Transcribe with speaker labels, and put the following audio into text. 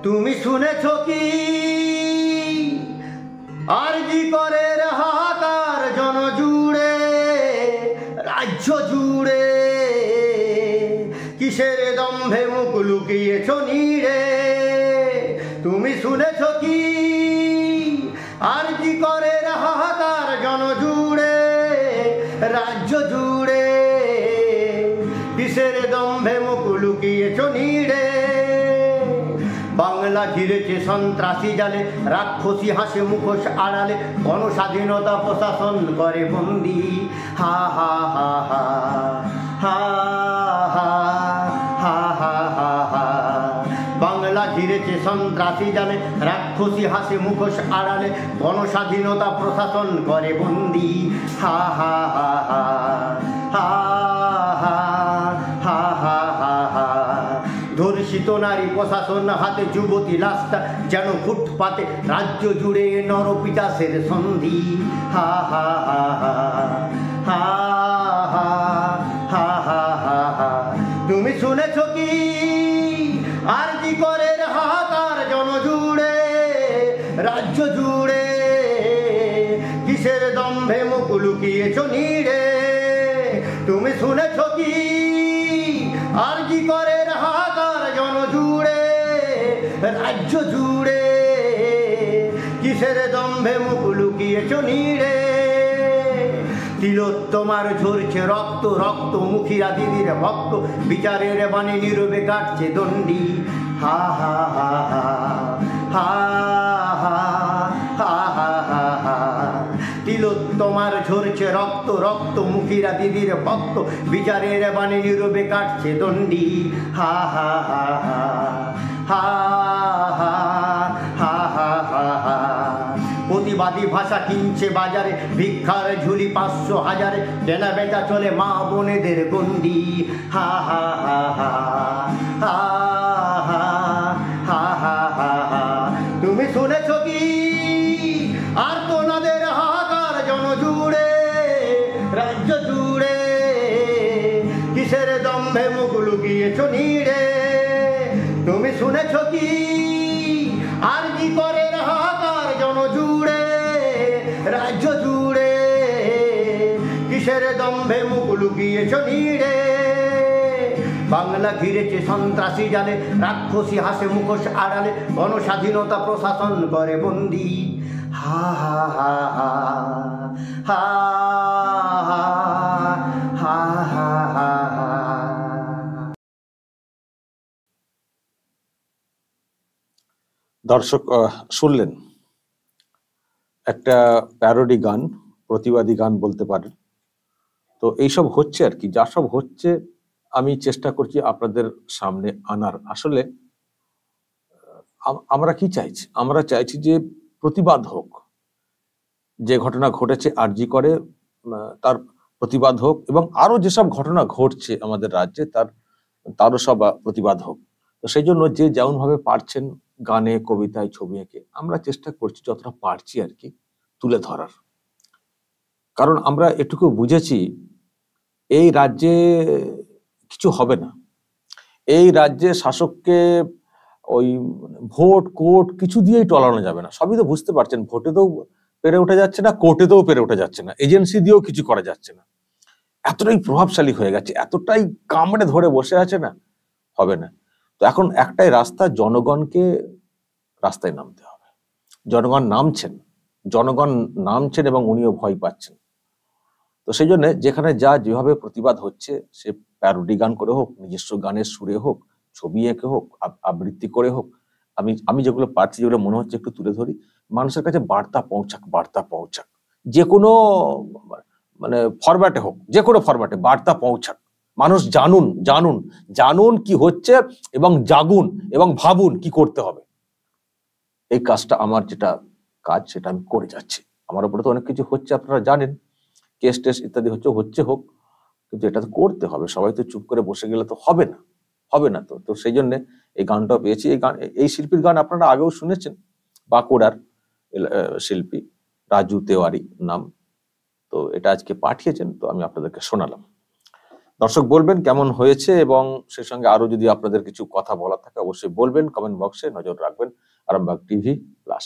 Speaker 1: তুমি শুনেছ কি আরজি করের হাহাকার জনজুড়ে, রাজ্য জুড়ে? কিসের দম্ভে মুখ লুকিয়েছ নীড়ে? তুমি শুনেছ কি আরজি করের হাহাকার জনজুড়ে, রাজ্য জুড়ে? কিসের দম্ভে মুখ লুকিয়েছ নীড়ে? বাংলা ঘিরেছে সন্ত্রাসী জালে, রাক্ষসী হাসে মুখোশ আড়ালে, গণস্বাধীনতা প্রশাসন করে বন্দি। হা হা হা হা হা হা হা হা হা হা। বাংলা ঘিরেছে সন্ত্রাসী জালে, রাক্ষসী হাসে মুখোশ আড়ালে, গণস্বাধীনতা প্রশাসন করে বন্দি। হা হা হা হা হা হা হা হা হা হা। ধর্ষিত নারী প্রশাসন হাতে যুবতী লাশটা যেন ফুটপাতে, রাজ্য জুড়ে নরপিচাসের সন্ধি। হা হা হা হা হা হা হা হা হা হা। তুমি শুনেছ কি আরজি করের হাহাকার জনজুড়ে, রাজ্য জুড়ে? কিসের দম্ভে মুখ লুকিয়েছ নীড়ে? তুমি শুনেছ কি আরজি করের হাহাকার জনজুড়ে, রাজ্য জুড়ে? কিসের দম্ভে মুখ লুকিয়েছ নীড়ে? তিলোত্তমার ঝরছে রক্ত, রক্তমুখীরা দিদির ভক্ত, বিচারের বাণী নীরবে কাটছে দণ্ডি। হা হা হা হা হা হা হা হা হা হা। তিলোত্তমার ঝরছে রক্ত, রক্তমুখীরা দিদির ভক্ত, বিচারের বাণী নীরবে কাটছে দণ্ডি। হা হা হা হা হা হা হা হা হা হা। প্রতিবাদী ভাষা কিনছে বাজারে, ভিক্ষার ঝুলি 500 হাজারে, কেনা বেচা চলে মা বোনেদের গন্ডি। হা হা হা হা হা হা হা হা হা হা। তুমি শুনেছ কি আর তোনাদের হাহাকার জনজুড়ে, রাজ্য জুড়ে? কিসের দম্ভে মুখ লুকিয়েছ নীড়ে? তুমি শুনেছ কি আরজি করের হাহাকার জনজুড়ে, রাজ্য জুড়ে? কিসের দম্ভে মুখ লুকিয়েছ নীড়ে? বাংলা ঘিরেছে সন্ত্রাসী জালে, রাক্ষসী হাসে মুখোশ আড়ালে, গণস্বাধীনতা প্রশাসন করে বন্দি। হা হা হা হা হা হা হা হা হা হা।
Speaker 2: দর্শক শুনলেন একটা প্যারোডি গান, প্রতিবাদী গান বলতে পারেন। তো এইসব হচ্ছে আর কি, যা সব হচ্ছে আমি চেষ্টা করছি আপনাদের সামনে আনার। আসলে আমরা কি চাইছি? আমরা চাইছি যে প্রতিবাদ হোক, যে ঘটনা ঘটেছে আরজি করে তার প্রতিবাদ হোক, এবং আরো যেসব ঘটনা ঘটছে আমাদের রাজ্যে তারও সব প্রতিবাদ হোক। তো সেই জন্য যে যেমন ভাবে পারছেন গানে, কবিতায়, ছবি এঁকে আমরা চেষ্টা করছি যতটা পারছি আর কি তুলে ধরার। কারণ আমরা এটুকু বুঝেছি এই রাজ্যে কিছু হবে না। এই রাজ্যে শাসককে ওই ভোট কোর্ট কিছু দিয়েই টলানো যাবে না। সবই তো বুঝতে পারছেন, ভোটেতেও পেরে ওঠা যাচ্ছে না, কোর্টেতেও পেরে ওঠা যাচ্ছে না, এজেন্সি দিয়েও কিছু করা যাচ্ছে না। এতটাই প্রভাবশালী হয়ে গেছে, এতটাই কামড়ে ধরে বসে আছে, না হবে না। তো এখন একটাই রাস্তা, জনগণকে রাস্তায় নামতে হবে। জনগণ নামছেন এবং উনিও ভয় পাচ্ছেন। তো সেই জন্য যেখানে যা যেভাবে প্রতিবাদ হচ্ছে, সে প্যারোডি গান করে হোক, নিজস্ব গানের সুরে হোক, ছবি এঁকে হোক, আবৃত্তি করে হোক, আমি যেগুলো পারছি, যেগুলো মনে হচ্ছে একটু তুলে ধরি, মানুষের কাছে বার্তা পৌঁছাক। যে কোনো মানে ফরম্যাটে হোক, যে কোনো ফরম্যাটে বার্তা পৌঁছাক। মানুষ জানুন কি হচ্ছে, এবং জাগুন এবং ভাবুন কি করতে হবে। এই কাজটা আমার যেটা কাজ, সেটা আমি করে যাচ্ছি। আমার উপরে তো অনেক কিছু হচ্ছে, আপনারা জানেন, কেস টেস ইত্যাদি হচ্ছে হোক, কিন্তু এটা তো করতে হবে। সবাই তো চুপ করে বসে গেলে তো হবে না। তো সেই জন্য এই গানটাও পেয়েছি। এই শিল্পীর গান আপনারা আগেও শুনেছেন, বাঁকুড়ার শিল্পী রাজু তেওয়ারি নাম। তো এটা আজকে পাঠিয়েছেন, তো আমি আপনাদেরকে শোনালাম। দর্শক বলবেন কেমন হয়েছে, এবং সেই সঙ্গে আরো যদি আপনাদের কিছু কথা বলার থাকে অবশ্যই বলবেন, কমেন্ট বক্সে নজর রাখবেন আরামবাগ টিভি প্লাস।